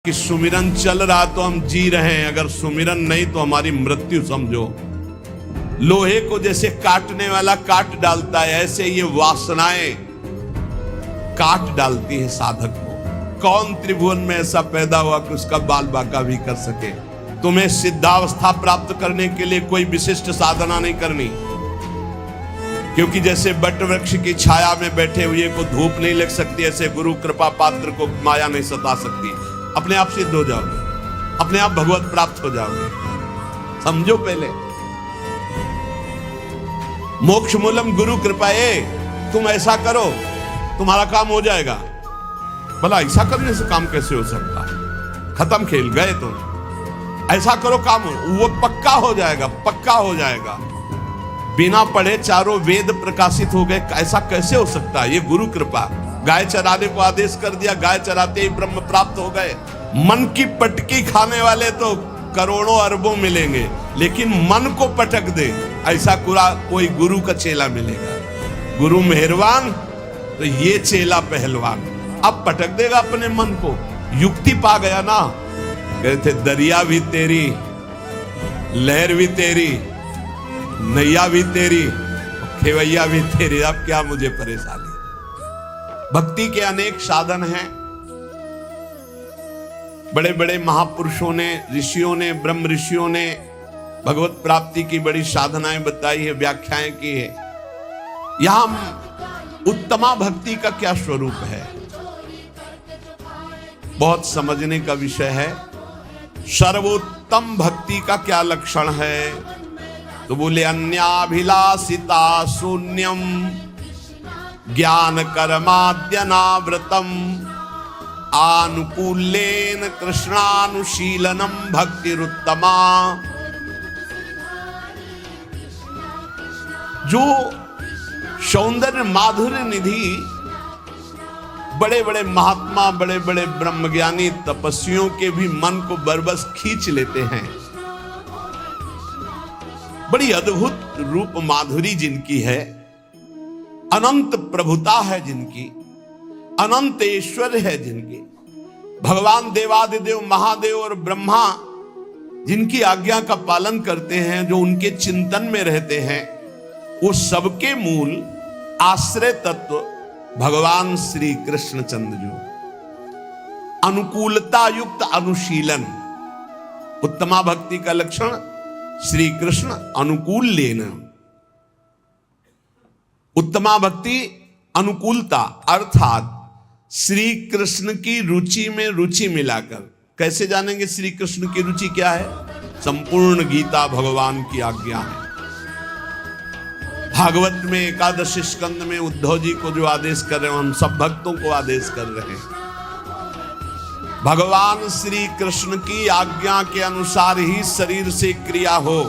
कि सुमिरन चल रहा तो हम जी रहे हैं, अगर सुमिरन नहीं तो हमारी मृत्यु समझो। लोहे को जैसे काटने वाला काट डालता है, ऐसे ये वासनाएं काट डालती है साधक को। कौन त्रिभुवन में ऐसा पैदा हुआ कि उसका बाल बांका भी कर सके? तुम्हें सिद्धावस्था प्राप्त करने के लिए कोई विशिष्ट साधना नहीं करनी, क्योंकि जैसे बट वृक्ष की छाया में बैठे हुए को धूप नहीं लग सकती, ऐसे गुरु कृपा पात्र को माया नहीं सता सकती। अपने आप सिद्ध हो जाओगे, अपने आप भगवत प्राप्त हो जाओगे। समझो पहले, मोक्ष मूलम गुरु कृपाए। तुम ऐसा करो तुम्हारा काम हो जाएगा। भला ऐसा करने से काम कैसे हो सकता? खत्म खेल, गए तुम। ऐसा करो काम वो पक्का हो जाएगा, पक्का हो जाएगा। बिना पढ़े चारों वेद प्रकाशित हो गए, ऐसा कैसे हो सकता है? ये गुरु कृपा। गाय चराने को आदेश कर दिया, गाय चराते ही ब्रह्म प्राप्त हो गए। मन की पटकी खाने वाले तो करोड़ों अरबों मिलेंगे, लेकिन मन को पटक दे ऐसा कोई गुरु का चेला मिलेगा। गुरु मेहरबान तो ये चेला पहलवान। अब पटक देगा अपने मन को। युक्ति पा गया ना। कहते दरिया भी तेरी, लहर भी तेरी, नैया भी तेरी, खेवैया भी तेरी, अब क्या मुझे परेशानी। भक्ति के अनेक साधन हैं। बड़े बड़े महापुरुषों ने, ऋषियों ने, ब्रह्म ऋषियों ने भगवत प्राप्ति की बड़ी साधनाएं बताई है, व्याख्याएं की है। यहां उत्तमा भक्ति का क्या स्वरूप है, बहुत समझने का विषय है। सर्वोत्तम भक्ति का क्या लक्षण है? तो बोले अन्याभिलाषिता शून्यम ज्ञान कर्माद्यनावृतम आनुकूल्येन कृष्णानुशीलनम भक्तिरुत्तमा। जो सौंदर्य माधुर्य निधि बड़े बड़े महात्मा, बड़े बड़े ब्रह्मज्ञानी तपस्वियों के भी मन को बरबस खींच लेते हैं। बड़ी अद्भुत रूप माधुरी जिनकी है, अनंत प्रभुता है जिनकी, अनंत ऐश्वर्य है जिनकी। भगवान देवादिदेव महादेव और ब्रह्मा जिनकी आज्ञा का पालन करते हैं, जो उनके चिंतन में रहते हैं, वो सबके मूल आश्रय तत्व भगवान श्री कृष्ण चंद्र जो। अनुकूलता युक्त अनुशीलन, उत्तमा भक्ति का लक्षण श्री कृष्ण अनुकूल लेना। उत्तमा भक्ति अनुकूलता अर्थात श्री कृष्ण की रुचि में रुचि मिलाकर। कैसे जानेंगे श्री कृष्ण की रुचि क्या है? संपूर्ण गीता भगवान की आज्ञा है। भागवत में एकादश स्कंद में उद्धव जी को जो आदेश कर रहे हैं, हम सब भक्तों को आदेश कर रहे हैं। भगवान श्री कृष्ण की आज्ञा के अनुसार ही शरीर से क्रिया हो,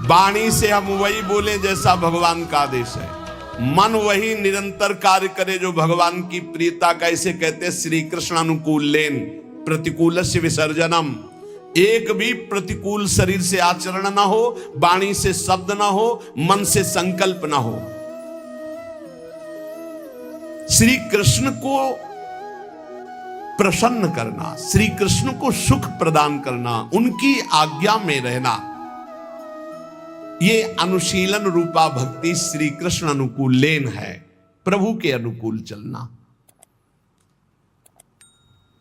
वाणी से हम वही बोले जैसा भगवान का आदेश है, मन वही निरंतर कार्य करे जो भगवान की प्रियता का। इसे कहते हैं श्री कृष्ण अनुकूलेन प्रतिकूलस्य विसर्जनम। एक भी प्रतिकूल शरीर से आचरण ना हो, वाणी से शब्द ना हो, मन से संकल्प ना हो। श्री कृष्ण को प्रसन्न करना, श्री कृष्ण को सुख प्रदान करना, उनकी आज्ञा में रहना, ये अनुशीलन रूपा भक्ति श्री कृष्ण अनुकूलेन है। प्रभु के अनुकूल चलना।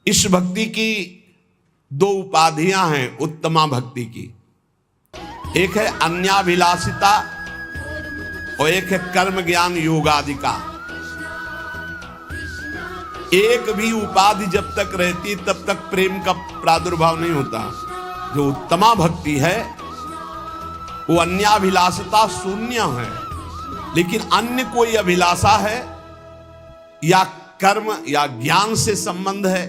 इस भक्ति की दो उपाधियां हैं उत्तमा भक्ति की। एक है अन्याभिलाषिता और एक है कर्म ज्ञान योगादि का। एक भी उपाधि जब तक रहती तब तक प्रेम का प्रादुर्भाव नहीं होता। जो उत्तमा भक्ति है वो अन्याभिलाषता शून्य है, लेकिन अन्य कोई अभिलाषा है या कर्म या ज्ञान से संबंध है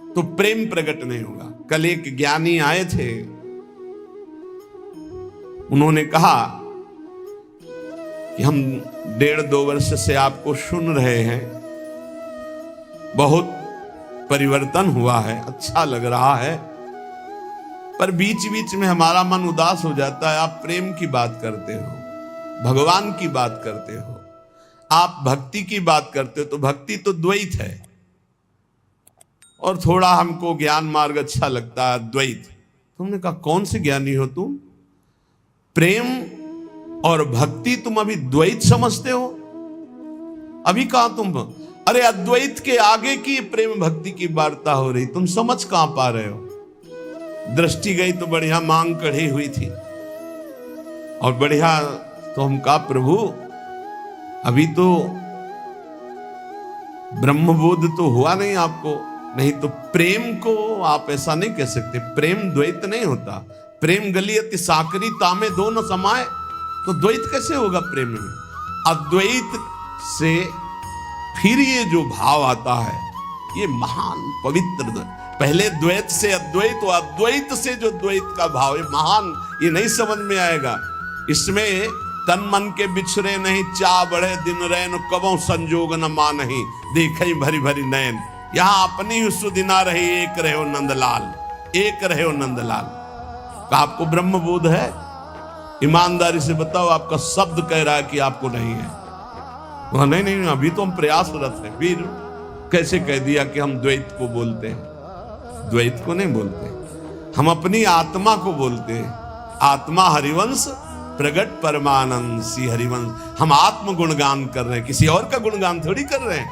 तो प्रेम प्रकट नहीं होगा। कल एक ज्ञानी आए थे, उन्होंने कहा कि हम 1.5-2 वर्ष से आपको सुन रहे हैं, बहुत परिवर्तन हुआ है, अच्छा लग रहा है, पर बीच बीच में हमारा मन उदास हो जाता है। आप प्रेम की बात करते हो, भगवान की बात करते हो, आप भक्ति की बात करते हो, तो भक्ति तो द्वैत है। और थोड़ा हमको ज्ञान मार्ग अच्छा लगता है, अद्वैत। तुमने कहा कौन से ज्ञानी हो तुम? प्रेम और भक्ति तुम अभी द्वैत समझते हो? अभी कहा तुम, अरे अद्वैत के आगे की प्रेम भक्ति की वार्ता हो रही, तुम समझ कहां पा रहे हो? दृष्टि गई तो बढ़िया मांग कढ़ी हुई थी और बढ़िया। तो हम कहा प्रभु अभी तो ब्रह्मबोध तो हुआ नहीं आपको, नहीं तो प्रेम को आप ऐसा नहीं कह सकते। प्रेम द्वैत नहीं होता। प्रेम गलियति साकरी तामे दो न समाए, तो द्वैत कैसे होगा प्रेम में? अद्वैत से फिर ये जो भाव आता है ये महान पवित्र। पहले द्वैत से अद्वैत, और अद्वैत से जो द्वैत का भाव है महान, ये नहीं समझ में आएगा। इसमें तन मन के बिछड़े नहीं, चा बढ़े दिन रैन, कबों संजोग न मानही, देखई भरी भरी नैन। यहां अपनी सुदिना रही, एक रहो नंदलाल, एक रहो नंदलाल। आपको ब्रह्म बोध है? ईमानदारी से बताओ, आपका शब्द कह रहा है कि आपको नहीं है। नहीं नहीं, अभी तो हम प्रयासरत हैं। फिर कैसे कह दिया कि हम द्वैत को बोलते हैं? द्वैत को नहीं बोलते, हम अपनी आत्मा को बोलते हैं। आत्मा हरिवंश प्रगट परमानंद सी हरिवंश। हम आत्म गुणगान कर रहे हैं, किसी और का गुणगान थोड़ी कर रहे हैं।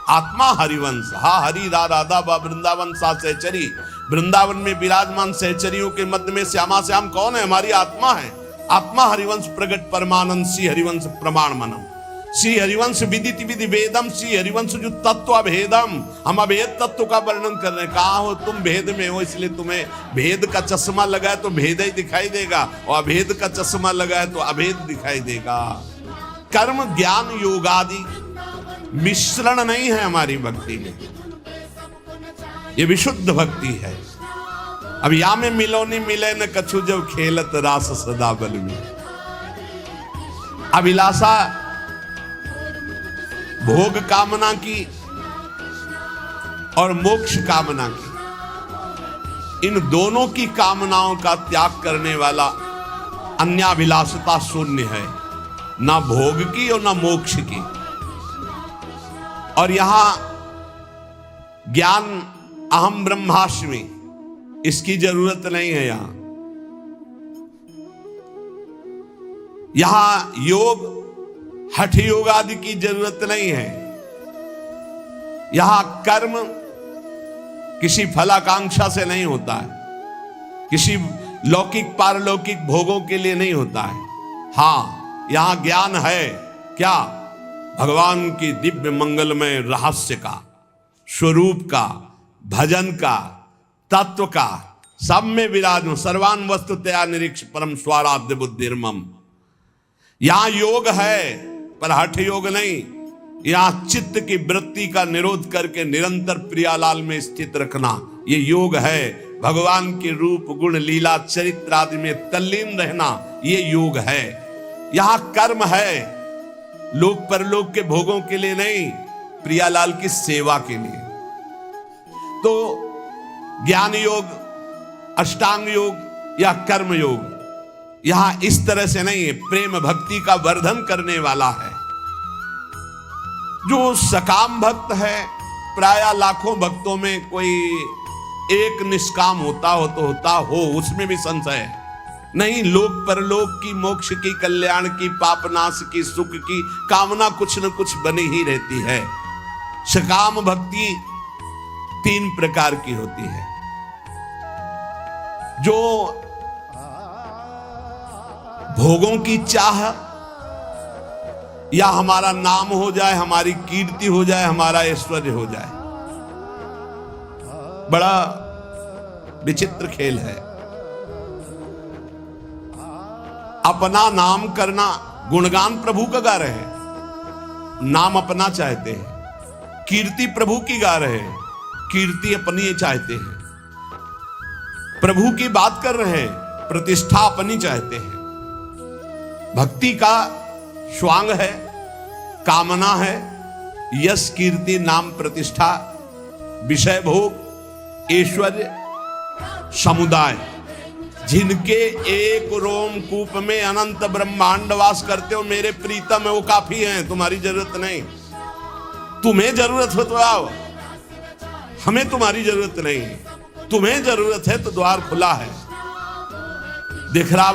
आत्मा हरिवंश, हा हरि रा राधा बा वृंदावन सा सहचरी। वृंदावन में विराजमान सहचरियों के मध्य में श्यामा श्याम कौन है? हमारी आत्मा है। आत्मा हरिवंश प्रगट परमानंद सी हरिवंश प्रमाण मनम। श्री हरिवंश विदित विधि वेदम, श्री हरिवंश जो तत्व अभेदम। हम अभेद तत्व का वर्णन कर रहे हैं। कहा हो तुम भेद में हो, इसलिए तुम्हें भेद का चश्मा लगा है तो भेद ही दिखाई देगा, और अभेद का चश्मा लगा है तो अभेद दिखाई देगा। कर्म ज्ञान योगादि मिश्रण नहीं है हमारी भक्ति में, ये विशुद्ध भक्ति है। अब या में मिलो नहीं मिले न कछु, जब खेलत रास सदा बल में। अभिलाषा भोग कामना की और मोक्ष कामना की, इन दोनों की कामनाओं का त्याग करने वाला अन्याभिलाषता शून्य है, ना भोग की और ना मोक्ष की। और यहां ज्ञान अहम ब्रह्मास्मि, इसकी जरूरत नहीं है। यहां योग हठ योग आदि की जरूरत नहीं है। यहां कर्म किसी फलाकांक्षा से नहीं होता है, किसी लौकिक पारलौकिक भोगों के लिए नहीं होता है। हां, यहां ज्ञान है क्या? भगवान की दिव्य मंगलमय रहस्य का, स्वरूप का, भजन का, तत्व का, सब में विराजमान। सर्वान वस्तुतया निरीक्ष परम स्वाराध्य बुद्धिर्मम। यहां योग है पर हठ योग नहीं। यहां चित्त की वृत्ति का निरोध करके निरंतर प्रियालाल में स्थित रखना, ये योग है। भगवान के रूप गुण लीला चरित्र आदि में तल्लीन रहना, ये योग है। यहां कर्म है, लोक परलोक के भोगों के लिए नहीं, प्रियालाल की सेवा के लिए। तो ज्ञान योग, अष्टांग योग या कर्म योग यहां इस तरह से नहीं है, प्रेम भक्ति का वर्धन करने वाला है। जो सकाम भक्त है, प्राय लाखों भक्तों में कोई एक निष्काम होता हो तो होता हो, उसमें भी संशय है नहीं। लोक परलोक की, मोक्ष की, कल्याण की, पापनाश की, सुख की कामना कुछ न कुछ बनी ही रहती है। सकाम भक्ति 3 प्रकार की होती है। जो भोगों की चाह, या हमारा नाम हो जाए, हमारी कीर्ति हो जाए, हमारा ऐश्वर्य हो जाए, बड़ा विचित्र खेल है। अपना नाम करना, गुणगान प्रभु का गा रहे हैं, नाम अपना चाहते हैं। कीर्ति प्रभु की गा रहे हैं, कीर्ति अपनी चाहते हैं। प्रभु की बात कर रहे हैं, प्रतिष्ठा अपनी चाहते हैं। भक्ति का स्वांग है, कामना है, यश कीर्ति नाम प्रतिष्ठा, विषय भोग, ऐश्वर्य, समुदाय। जिनके एक रोमकूप में अनंत ब्रह्मांड वास करते हो मेरे प्रीतम है, वो काफी हैं, तुम्हारी जरूरत नहीं। तुम्हें जरूरत हो तो आओ, हमें तुम्हारी जरूरत नहीं, तुम्हें जरूरत है तो द्वार खुला है। दिख रहा